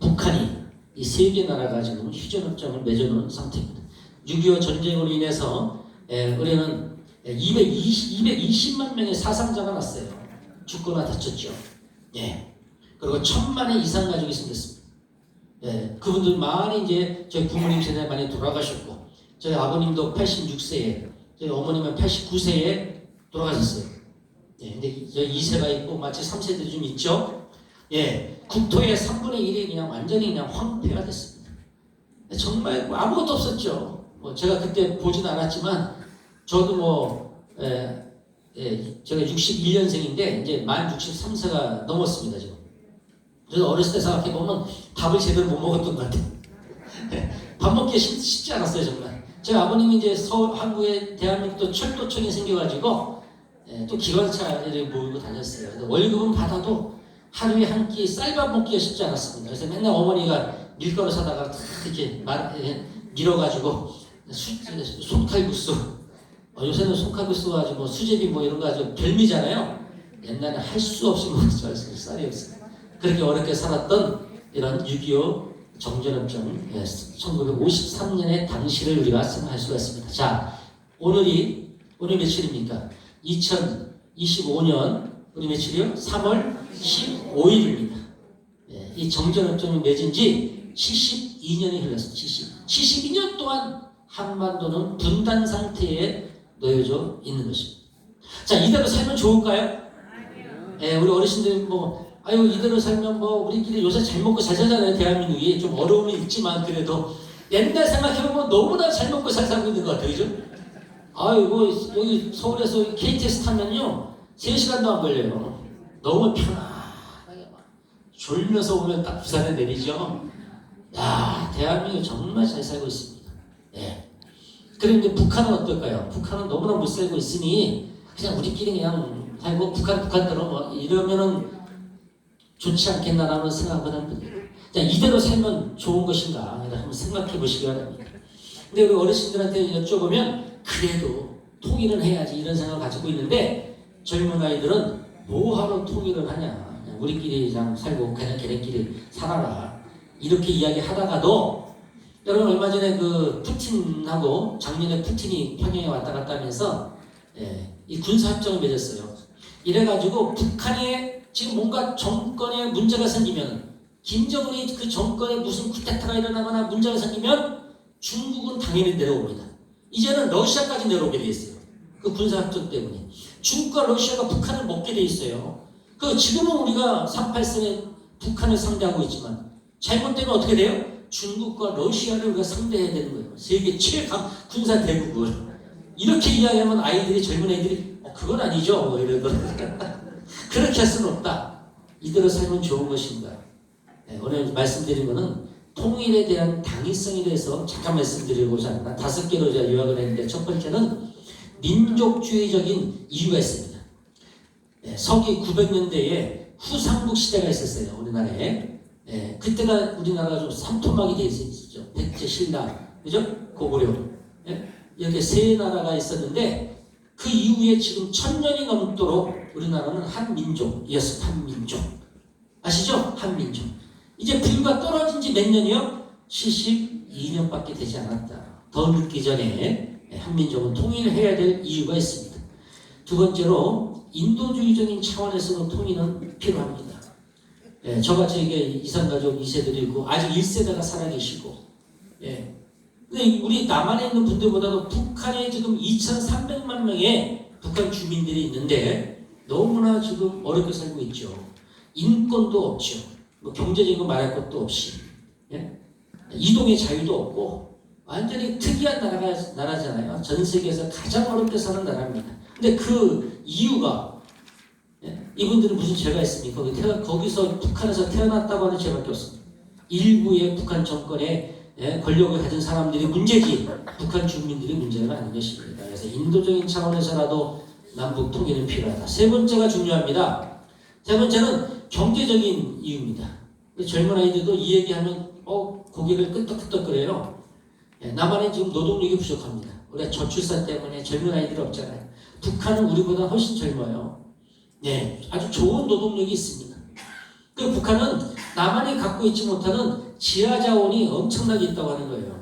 북한이 이 세 개 나라가 지금 휴전협정을 맺어놓은 상태입니다. 6.25 전쟁으로 인해서 우리는 220만 명의 사상자가 났어요. 죽거나 다쳤죠. 예. 그리고 1,000만의 이상 가족이 생겼습니다. 예. 그분들 많이 이제 저희 부모님 세대 많이 돌아가셨고, 저희 아버님도 86세에, 저희 어머님은 89세에 돌아가셨어요. 예. 근데 저희 2세가 있고 마치 3세들이 좀 있죠. 예. 국토의 3분의 1이 그냥 완전히 그냥 황폐가 됐습니다. 정말 아무것도 없었죠. 제가 그때 보진 않았지만, 저도 제가 61년생인데, 이제 만 63세가 넘었습니다, 지금. 그래서 어렸을 때 생각해보면 밥을 제대로 못 먹었던 것 같아요. 밥 먹기 쉽지 않았어요, 정말. 저희 아버님이 이제 한국에 대한민국도 철도청이 생겨가지고, 또 기관차를 모이고 다녔어요. 그래서 월급은 받아도 하루에 한 끼 쌀밥 먹기가 쉽지 않았습니다. 그래서 맨날 어머니가 밀가루 사다가 다 이렇게 밀어가지고 손칼국수, 요새는 손칼국수 가지고 수제비 이런 거 아주 별미잖아요. 옛날에 할 수 없이 먹었어요. 쌀이 없어요. 그렇게 어렵게 살았던 이런 6.25 정전협정 1953년의 당시를 우리가 생각할 수가 있습니다. 자, 오늘 며칠입니까? 2025년 우리 며칠이요? 3월 15일입니다. 이 정전협정이 맺은 지 72년이 흘렀습니다. 72년 동안 한반도는 분단 상태에 놓여져 있는 것입니다. 자, 이대로 살면 좋을까요? 우리 어르신들 이대로 살면 우리끼리 요새 잘 먹고 잘 살잖아요. 대한민국이 좀 어려움이 있지만 그래도 옛날 생각해보면 너무나 잘 먹고 잘 살고 있는 것 같아요. 그죠? 여기 서울에서 KTX 타면요 3시간도 안 걸려요. 너무 편안하게 졸면서 오면 딱 부산에 내리죠. 야, 대한민국 정말 잘 살고 있습니다. 예. 그런데 북한은 어떨까요? 북한은 너무나 못 살고 있으니 그냥 우리끼리 그냥 살고 북한대로 이러면은 좋지 않겠나라는 생각을 합니다. 자, 이대로 살면 좋은 것인가 한번 생각해 보시기 바랍니다. 근데 우리 어르신들한테 여쭤보면 그래도 통일은 해야지 이런 생각을 가지고 있는데 젊은 아이들은 뭐하러 통일을 하냐, 그냥 우리끼리 그냥 살고 그냥 걔네끼리 살아라 이렇게 이야기하다가도 여러분 얼마 전에 그 푸틴하고 작년에 푸틴이 평양에 왔다 갔다 하면서 이 군사협정을 맺었어요. 이래가지고 북한에 지금 뭔가 정권에 문제가 생기면 김정은이 그 정권에 무슨 쿠데타가 일어나거나 문제가 생기면 중국은 당연히 내려옵니다. 이제는 러시아까지 내려오게 돼 있어요. 그 군사협정 때문에 중국과 러시아가 북한을 먹게 돼 있어요. 지금은 우리가 3.8선에 북한을 상대하고 있지만 잘못되면 어떻게 돼요? 중국과 러시아를 우리가 상대해야 되는 거예요. 세계 최강 군사 대국을. 이렇게 이야기하면 젊은 애들이 그건 아니죠 이러거든요. 그렇게 할 수는 없다. 이대로 살면 좋은 것인가. 오늘 말씀드린 거는 통일에 대한 당위성에 대해서 잠깐 말씀드리고자 합니다. 5개로 제가 요약을 했는데 첫 번째는 민족주의적인 이유가 있습니다. 서기 900년대에 후삼국 시대가 있었어요. 우리나라에. 그때가 우리나라가 좀 삼토막이 되어 있었죠. 백제, 신라, 그죠? 고구려. 이렇게 세 나라가 있었는데 그 이후에 지금 1000년이 넘도록 우리나라는 한민족이었습니다. 한민족. 아시죠? 한민족. 이제 불과 떨어진 지 몇 년이요? 72년밖에 되지 않았다. 더 늦기 전에 한민족은 통일해야 될 이유가 있습니다. 두 번째로 인도주의적인 차원에서도 통일은 필요합니다. 저같이 이산가족 2세들이고 아직 1세대가 살아계시고 근데 우리 남한에 있는 분들보다도 북한에 지금 2,300만 명의 북한 주민들이 있는데 너무나 지금 어렵게 살고 있죠. 인권도 없죠. 경제적인 거 말할 것도 없이 이동의 자유도 없고 완전히 특이한 나라잖아요. 전 세계에서 가장 어렵게 사는 나라입니다. 근데 그 이유가 이분들은 무슨 죄가 있습니까? 거기서 북한에서 태어났다고 하는 죄밖에 없습니다. 일부의 북한 정권에 권력을 가진 사람들이 문제지 북한 주민들이 문제가 아닌 것입니다. 그래서 인도적인 차원에서라도 남북 통일은 필요하다. 세 번째가 중요합니다. 세 번째는 경제적인 이유입니다. 젊은 아이들도 이 얘기하면 고개를 끄덕끄덕거려요. 남한에 지금 노동력이 부족합니다. 우리가 저출산 때문에 젊은 아이들이 없잖아요. 북한은 우리보다 훨씬 젊어요. 아주 좋은 노동력이 있습니다. 그 북한은 남한이 갖고 있지 못하는 지하 자원이 엄청나게 있다고 하는 거예요.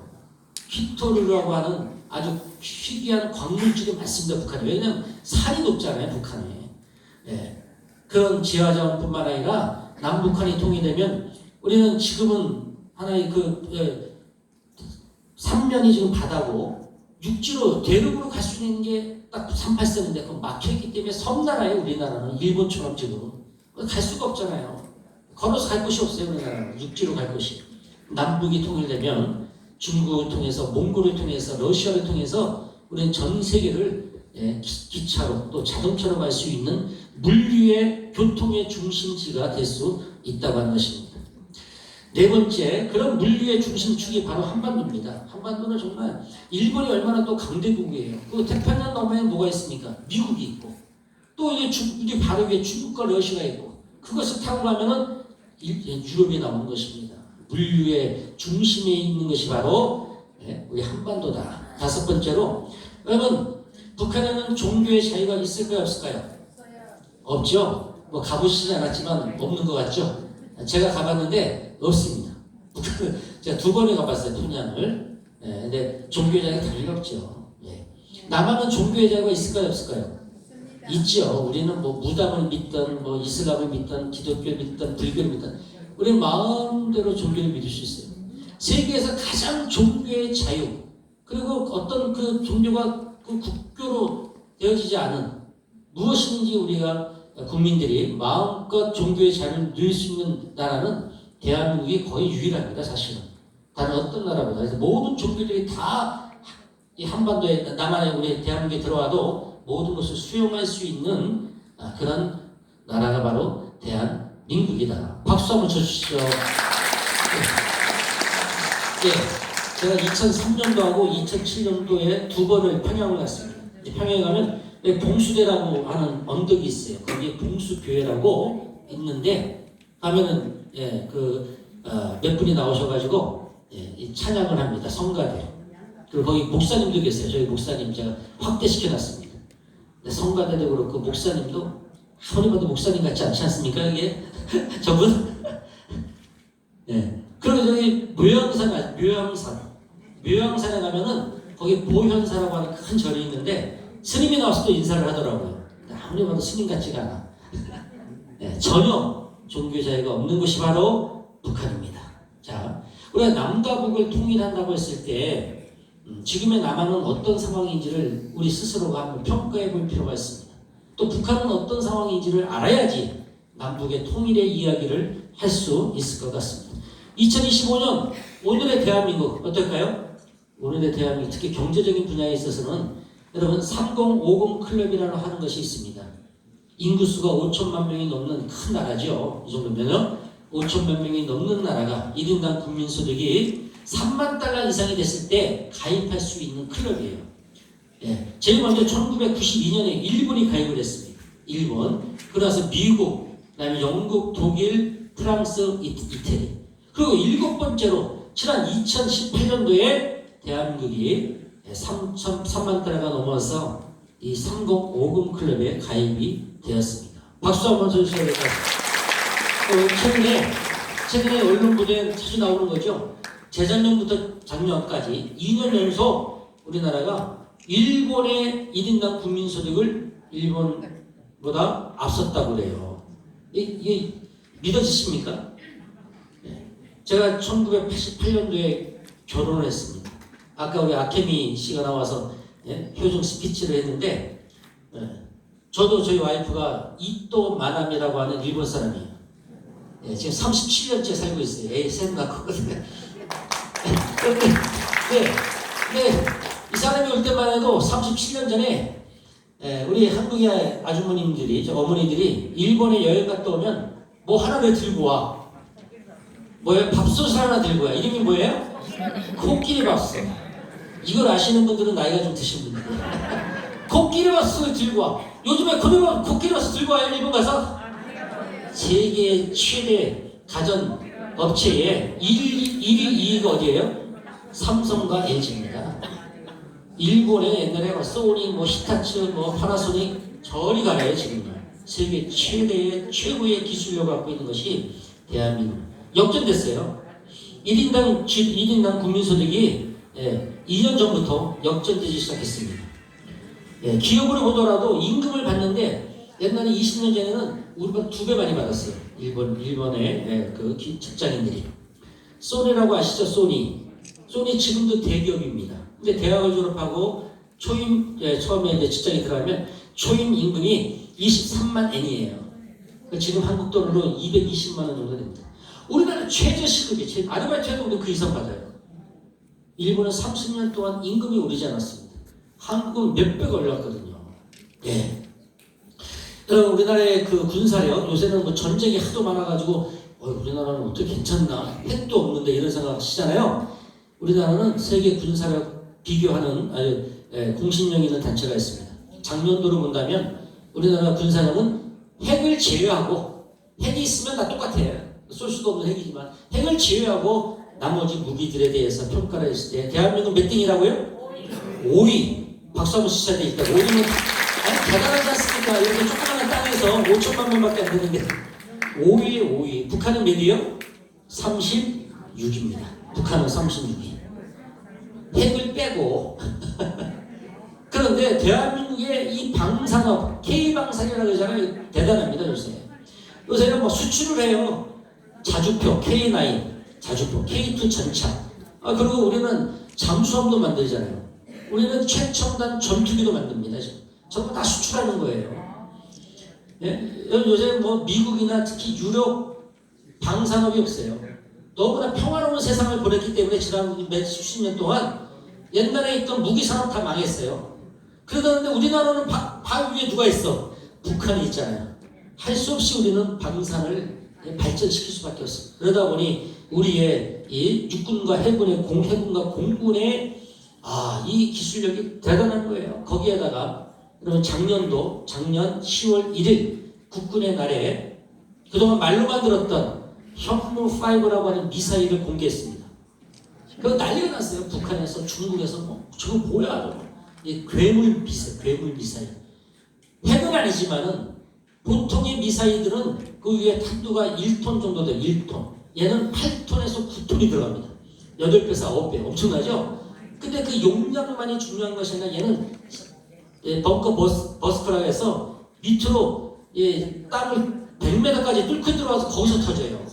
휘토르라고 하는 아주 희귀한 광물질이 많습니다, 북한에. 왜냐하면 산이 높잖아요, 북한에. 예. 그런 지하 자원뿐만 아니라 남북한이 통일되면 우리는 지금은 하나의 삼면이 지금 바다고 육지로 대륙으로 갈 수 있는 게 딱 38선인데 그건 막혀있기 때문에 섬나라예요, 우리나라는. 일본처럼 지금 갈 수가 없잖아요. 걸어서 갈 곳이 없어요, 우리나라는. 육지로 갈 곳이. 남북이 통일되면 중국을 통해서, 몽골을 통해서, 러시아를 통해서 우리는 전 세계를 기차로 또 자동차로 갈 수 있는 물류의 교통의 중심지가 될 수 있다고 하는 것입니다. 네 번째, 그런 물류의 중심축이 바로 한반도입니다. 한반도는 정말 일본이 얼마나 또 강대국이에요. 그 태평양 너머에 뭐가 있습니까? 미국이 있고, 또 이게 바로 위에 중국과 러시아가 있고, 그것을 타고 가면은 유럽이 나오는 것입니다. 물류의 중심에 있는 것이 바로 우리 한반도다. 다섯 번째로, 여러분 북한에는 종교의 자유가 있을까요, 없을까요? 없죠. 뭐 가보시지 않았지만 없는 것 같죠. 제가 가봤는데 없습니다. 제가 2번에 가봤어요, 평양을. 근데 종교의 자유가 달리 없죠. 남한은 종교의 자유가 있을까요, 없을까요? 있죠. 우리는 뭐 무당을 믿든 뭐 이슬람을 믿든 기독교를 믿든 불교를 믿든 우리는 마음대로 종교를 믿을 수 있어요. 세계에서 가장 종교의 자유, 그리고 어떤 그 종교가 그 국교로 되어지지 않은 무엇이든지 우리가 국민들이 마음껏 종교의 자유를 누릴 수 있는 나라는 대한민국이 거의 유일합니다, 사실은. 다른 어떤 나라보다. 그래서 모든 종교들이 다 이 한반도에, 남한에 우리 대한민국에 들어와도 모든 것을 수용할 수 있는 그런 나라가 바로 대한민국이다. 박수 한번 쳐주시죠. 제가 2003년도하고 2007년도에 2번을 평양을 갔습니다. 평양에 가면 봉수대라고 하는 언덕이 있어요. 거기에 봉수교회라고 있는데 가면은 몇 분이 나오셔가지고 찬양을 합니다. 성가대. 그리고 거기 목사님도 계세요. 저희 목사님 제가 확대시켜놨습니다. 성가대도 그렇고 목사님도 아무리 봐도 목사님 같지 않지 않습니까? 이게 저분? 그리고 저기 묘양산에 가면은 거기 보현사라고 하는 큰 절이 있는데 스님이 나와서 또 인사를 하더라고요. 아무리 봐도 스님 같지가 않아. 전혀 종교 자유가 없는 곳이 바로 북한입니다. 자, 우리가 남과 북을 통일한다고 했을 때 지금의 남한은 어떤 상황인지를 우리 스스로가 한번 평가해 볼 필요가 있습니다. 또 북한은 어떤 상황인지를 알아야지 남북의 통일의 이야기를 할 수 있을 것 같습니다. 2025년 오늘의 대한민국 어떨까요? 오늘의 대한민국, 특히 경제적인 분야에 있어서는 여러분 3050 클럽이라고 하는 것이 있습니다. 인구수가 5천만 명이 넘는 큰 나라죠. 이 정도면 5천만 명이 넘는 나라가 1인당 국민소득이 3만 달러 이상이 됐을 때 가입할 수 있는 클럽이에요. 제일 먼저 1992년에 일본이 가입을 했습니다. 일본. 그러나서 미국, 그다음에 영국, 독일, 프랑스, 이태리. 그리고 7번째로 지난 2018년도에 대한민국이 3만 달러가 넘어서 이 3050 클럽에 가입이 되었습니다. 박수 한번 쳐주셔야 될 것 같습니다. 최근에 언론 보도에 자주 나오는 거죠. 재작년부터 작년까지 2년 연속 우리나라가 일본의 1인당 국민소득을 일본보다 앞섰다고 그래요. 이게 믿어지십니까? 제가 1988년도에 결혼을 했습니다. 아까 우리 아케미 씨가 나와서 효정 스피치를 했는데 저도 저희 와이프가 이토 마나미라고 하는 일본 사람이에요. 지금 37년째 살고 있어요. 애 셋 낳거든요. 이 사람이 올 때만 해도 37년 전에 우리 한국의 아주머님들이, 어머니들이 일본에 여행 갔다 오면 뭐 하나를 들고 와. 뭐예요? 밥솥을 하나 들고 와. 이름이 뭐예요? 코끼리 밥솥. 이걸 아시는 분들은 나이가 좀 드신 분들. 코끼리 밥솥을 들고 와. 요즘에 그러면 코끼리 밥솥 들고 와요, 일본 가서? 세계 최대 가전 업체의 1위 2위가 어디예요? 삼성과 LG입니다. 일본에 옛날에 소니, 히타치, 파나소닉 저리 가래요, 지금. 세계 최대의 최고의 기술력을 갖고 있는 것이 대한민국. 역전됐어요. 1인당 국민소득이 2년 전부터 역전되기 시작했습니다. 기업으로 보더라도 임금을 받는데 옛날에 20년 전에는 우리보다 2배 많이 받았어요. 일본의 그 직장인들이. 소니라고 아시죠? 소니 지금도 대기업입니다. 근데 대학을 졸업하고 처음에 이제 직장에 들어가면 초임 임금이 23만 엔이에요. 지금 한국 돈으로 220만 원 정도 됩니다. 우리나라 최저시급이 아르바이트 해도 우리 그 이상 받아요. 일본은 30년 동안 임금이 오르지 않았습니다. 한국은 몇백 올랐거든요. 우리나라의 그 군사력, 요새는 뭐 전쟁이 하도 많아가지고 우리나라는 어떻게 괜찮나, 핵도 없는데 이런 생각 하시잖아요. 우리나라는 세계 군사력 비교하는 공신력 있는 단체가 있습니다. 작년도로 본다면 우리나라 군사력은 핵을 제외하고, 핵이 있으면 다 똑같아요. 쏠 수도 없는 핵이지만 핵을 제외하고 나머지 무기들에 대해서 평가를 했을 때 대한민국 몇 등이라고요? 5위. 박수 한번 치셔야 되니까 5위는 대단하지 않습니까? 이렇게 조그마한 땅에서 5천만 명밖에 안 되는데 5위에 5위. 북한은 몇 위요? 36입니다. 북한은 36위. 핵을 빼고 그런데 대한민국의 이 방산업, K방산이라고 하잖아요. 대단합니다. 요새는 뭐 수출을 해요. 자주포, K9, 자주포, K2 전차. 그리고 우리는 잠수함도 만들잖아요. 우리는 최첨단 전투기도 만듭니다. 전부 다 수출하는 거예요. 요새 뭐 미국이나 특히 유럽 방산업이 없어요. 너무나 평화로운 세상을 보냈기 때문에 지난 몇 수십 년 동안 옛날에 있던 무기산업 다 망했어요. 그러는데 우리나라는 바로 위에 누가 있어? 북한이 있잖아요. 할 수 없이 우리는 방산을 발전시킬 수밖에 없습니다. 그러다 보니 우리의 이 육군과 해군의 해군과 공군의 이 기술력이 대단한 거예요. 거기에다가 여러분 작년 10월 1일 국군의 날에 그동안 말로만 들었던 현무5라고 하는 미사일을 공개했습니다. 그거 난리가 났어요. 북한에서 중국에서 저거 뭐야 저거. 이 괴물 미사일. 핵은 아니지만은 보통의 미사일들은 그 위에 탄두가 1톤 정도 돼요. 1톤. 얘는 8톤에서 9톤이 들어갑니다. 8배에서 9배. 엄청나죠? 근데 그 용량만이 중요한 것이 아니라 얘는 벙커 버스트라고 해서 밑으로 땅을 100m까지 뚫고 들어와서 거기서 터져요.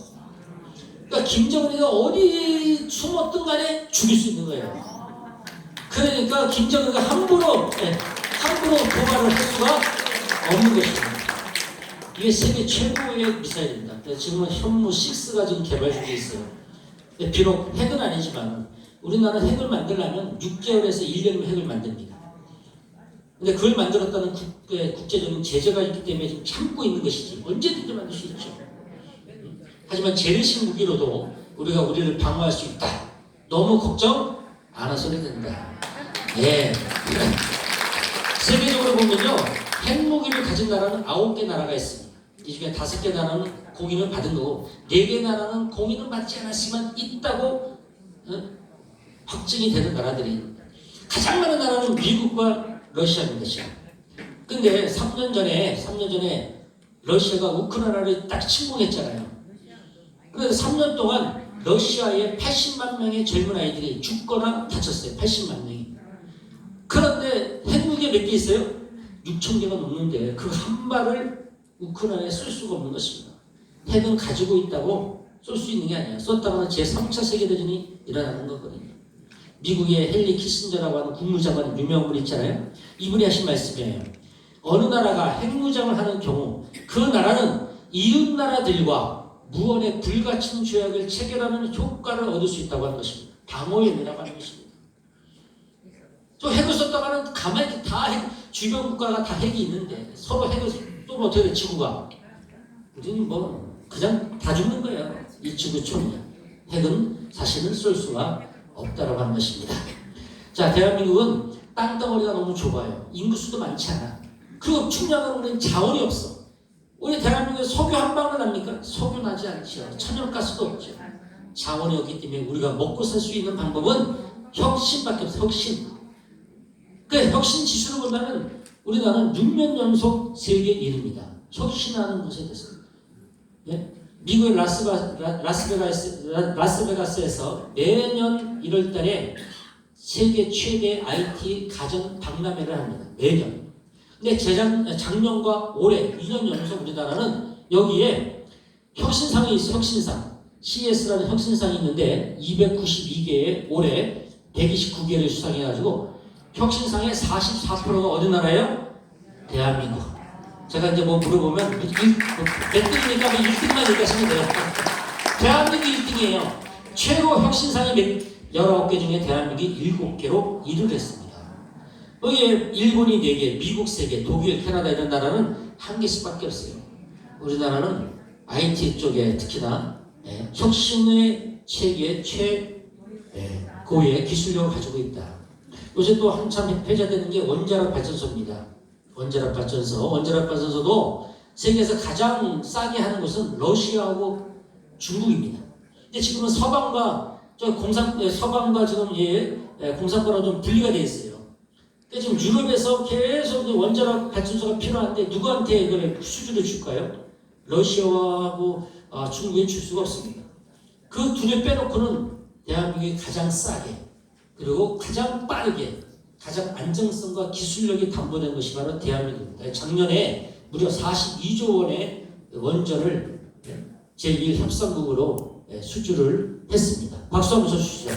그러니까 김정은이가 어디 숨었든 간에 죽일 수 있는 거예요. 그러니까 김정은이가 함부로 도발을 할 수가 없는 것입니다. 이게 세계 최고의 미사일입니다. 지금은 현무6가 지금 개발 중에 있어요. 비록 핵은 아니지만 우리나라는 핵을 만들려면 6개월에서 1년이면 핵을 만듭니다. 근데 그걸 만들었다는 국제적인 제재가 있기 때문에 지금 참고 있는 것이지 언제든지 만들 수 있죠. 하지만 재래식 무기로도 우리가 우리를 방어할 수 있다. 너무 걱정 안 하셔도 된다. 세계적으로 보면요, 핵무기를 가진 나라는 9개 나라가 있습니다. 이 중에 5개 나라는 공인을 받은 거고 4개 나라는 공인을 받지 않았지만 있다고 확증이 되는 나라들이 가장 많은 나라는 미국과 러시아입니다. 근데 3년 전에 러시아가 우크라이나를 딱 침공했잖아요. 그래서 3년 동안 러시아에 80만 명의 젊은 아이들이 죽거나 다쳤어요. 80만 명이. 그런데 핵무기가 몇 개 있어요? 6천 개가 넘는데 그 한 발을 우크라이나에 쏠 수가 없는 것입니다. 핵은 가지고 있다고 쏠 수 있는 게 아니에요. 쏘다가는 제3차 세계대전이 일어나는 거거든요. 미국의 헨리 키신저라고 하는 국무장관 유명한 분 있잖아요. 이분이 하신 말씀이에요. 어느 나라가 핵무장을 하는 경우 그 나라는 이웃 나라들과 무언의 불가침 조약을 체결하는 효과를 얻을 수 있다고 하는 것입니다. 방어용이라고 하는 것입니다. 또 핵을 썼다가는 가만히 주변 국가가 다 핵이 있는데 서로 핵을 쏘면 어떻게 돼? 지구가. 우리는 그냥 다 죽는 거예요. 일치구총이야. 핵은 사실은 쏠 수가 없다라고 하는 것입니다. 자, 대한민국은 땅덩어리가 너무 좁아요. 인구수도 많지 않아. 그리고 중요한 건 우리는 자원이 없어. 우리 대한민국에 석유 한 방울 납니까? 석유 나지 않죠. 천연가스도 없죠. 자원이 없기 때문에 우리가 먹고 살 수 있는 방법은 혁신밖에 없어요. 혁신. 그 혁신 지수를 본다면 우리나라는 6년 연속 세계 1위입니다. 혁신하는 것에 대해서. 미국의 라스베가스에서 매년 1월달에 세계 최대 IT 가전 박람회를 합니다. 매년. 근데 작년과 올해 2년 연속 우리나라는 여기에 혁신상이 있어. 혁신상. CS라는 혁신상이 있는데 292개의 올해 129개를 수상해가지고 혁신상의 44%가 어디 나라예요? 대한민국. 제가 이제 뭐 물어보면 몇 등입니까? 1등만 얘기하시면 돼요. 대한민국 1등이에요. 최고 혁신상이 19개 중에 대한민국이 7개로 1위를 했습니다. 여기에 일본이 4개, 미국 3개, 독일, 캐나다 이런 나라는 1개씩밖에 없어요. 우리나라는 IT 쪽에 특히나 혁신의 체계의 최고의 기술력을 가지고 있다. 요새 또 한참 회자되는 게 원자력 발전소입니다. 원자력 발전소도 세계에서 가장 싸게 하는 곳은 러시아하고 중국입니다. 근데 지금은 서방과 지금 공산권하고 좀 분리가 되어 있어요. 그러니까 지금 유럽에서 계속 원자력 발전소가 필요한데 누구한테 이걸 수주를 줄까요? 러시아하고 중국에 줄 수가 없습니다. 그 둘을 빼놓고는 대한민국이 가장 싸게 그리고 가장 빠르게 가장 안정성과 기술력이 담보된 것이 바로 대한민국입니다. 작년에 무려 42조 원의 원전을 제1 협상국으로 수주를 했습니다. 박수 한번 쳐주시죠.